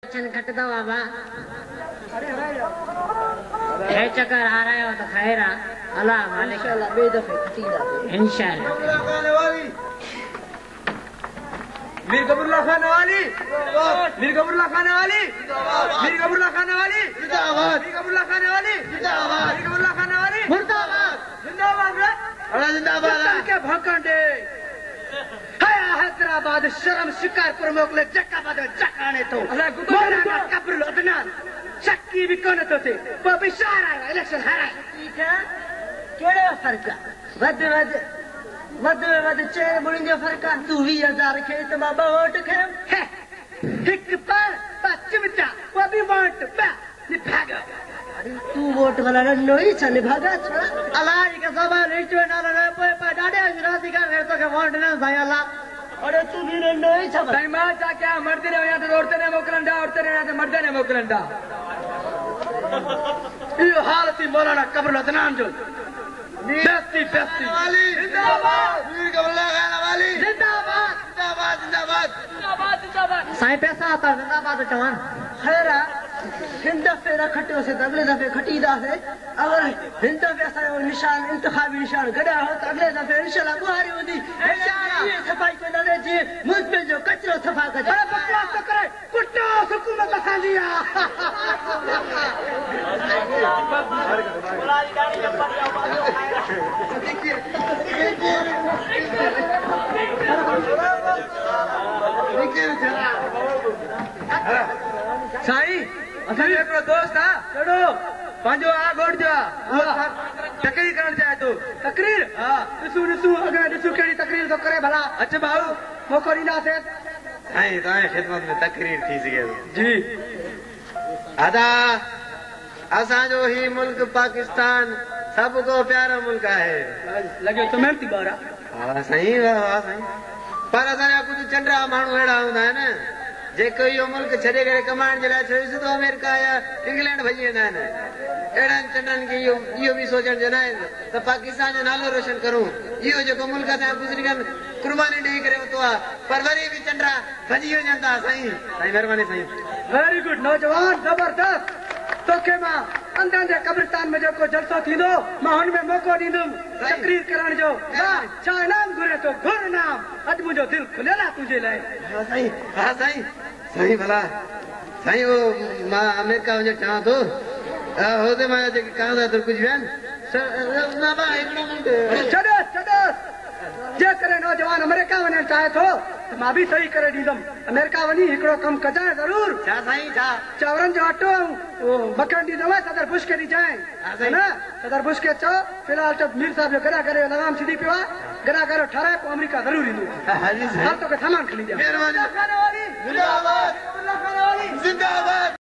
घटदा बाबा है चक्कर आ रहा हो तो खैर अल्लाह मालिक इंशाल्लाह बे दफे खटीदा इंशाल्लाह मीर कबूल्ला खान वाली मीर कबूल्ला खान वाली मीर कबूल्ला खान वाली जिंदाबाद मीर कबूल्ला खान वाली जिंदाबाद मीर कबूल्ला खान वाली मुर्दाबाद जिंदाबाद रे अरे जिंदाबाद के भौंकंडे हैदराबाद शर्म शिकारपुर मोकले जक्काबाद जकाने तो मोरा कब्र अदनान शक्की भी कोन तो थे वो बिशारा इलेक्शन हारा ठीक है केड़े फर्क वद चेर बुणी जो फर्क तू 20,000 खे तो बाबा वोट खे हिक पर चिमटा वो भी वोट पा निभागा तू वोट वाला नहीं चले भागा छोड़ा अल्लाह का सभा नहीं चोना रे पे डाडे राजी का फिर तो के वोट ना भाई अल्लाह अरे तू भी नहीं छप नहीं मां जा क्या मरते ने यहां तो औरते ने मोकलंडा औरते ने यहां तो मर्दे ने मोकलंडा ये हालत ही मौलाना कब्र अदनान जो बेस्ती वाली जिंदाबाद मीर कबूल्ला खान वाली जिंदाबाद जिंदाबाद जिंदाबाद जिंदाबाद जिंदाबाद साईं पैसा आता जिंदाबाद जवान खैरा हिंद दफे खटियो से अगले दफे खटीदा से अगर हिंद दफे असा निशान इंतखाबी निशान गड़ा हो तो अगले दफे इंशाल्लाह बुहारी होंदी इंशाल्लाह ये सफाई के नरे जी मुझ पे जो कचरो सफा कर अरे बकवास तो करे कुट्टो हुकूमत खालिया साईं असां हिकिड़ो दोस्त आहे कहिड़ो पंहिंजो आ गोड़ जो तकरीर करण चाहे थो तकरीर हा ॾिसूं अॻियां ॾिसूं कहिड़ी तकरीर थो करे भला अच भाऊ मौक़ो ॾींदासीं साईं तव्हांजी ख़िदमत में तकरीर थी सघे जी अदा असांजो ही मुल्क पाकिस्तान सब को प्यारा मुल्क आहे लॻे तो महिनती ॿार आहे हा साईं पर असांजा कुझु चंडरा माण्हू अहिड़ा हूंदा आहिनि जेको इहो मुल्क छॾे करे कमाइण जे लाइ छो सिधो अमेरिका या इंग्लैंड भॼी वेंदा आहिनि अहिड़नि चंडनि खे इहो बि सोचण जो न आहे त पाकिस्तान जो नालो रोशन करूं इहो जेको मुल्क असांजा बुज़ुर्गनि कुर्बानी ॾेई करे वरितो आहे पर वरी बि चंडरा भॼी वञनि था साईं महिरबानी साईं वेरी गुड नौजवान ज़बरदस्त तोखे मां अंदर जे कब्रिस्तान में जेको जलसो थींदो मां हुन में मौक़ो ॾींदुमि तकरीर करण जो छा इनाम घुरे थो घुर इनाम अॼु मुंहिंजो दिलि खुलियल आहे तुंहिंजे लाइ हा साईं साईं भला साईं वो मां अमेरिका वञणु चाहियां थो होदे मां जेके कागज़ात कुझु आहिनि छॾोसि जेकॾहिं नौजवान अमेरिका वञणु चाहे थो त मां बि सही करे ॾींदुमि अमेरिका वञी हिकिड़ो कमु कजांइ ज़रूर छा साईं छा चांवरनि जो अटो मखण ॾींदोमांइ सदर बुश खे ॾिजांइ न सदर बुश खे चओ फ़िलहाल त मीर साहिब जो गॾा करे लगाम सिधी पियो आहे गॾा करे ठाराए पोइ अमेरिका ज़रूर ईंदो हर तोखे सामान खणी ॾियां जिंदाबाद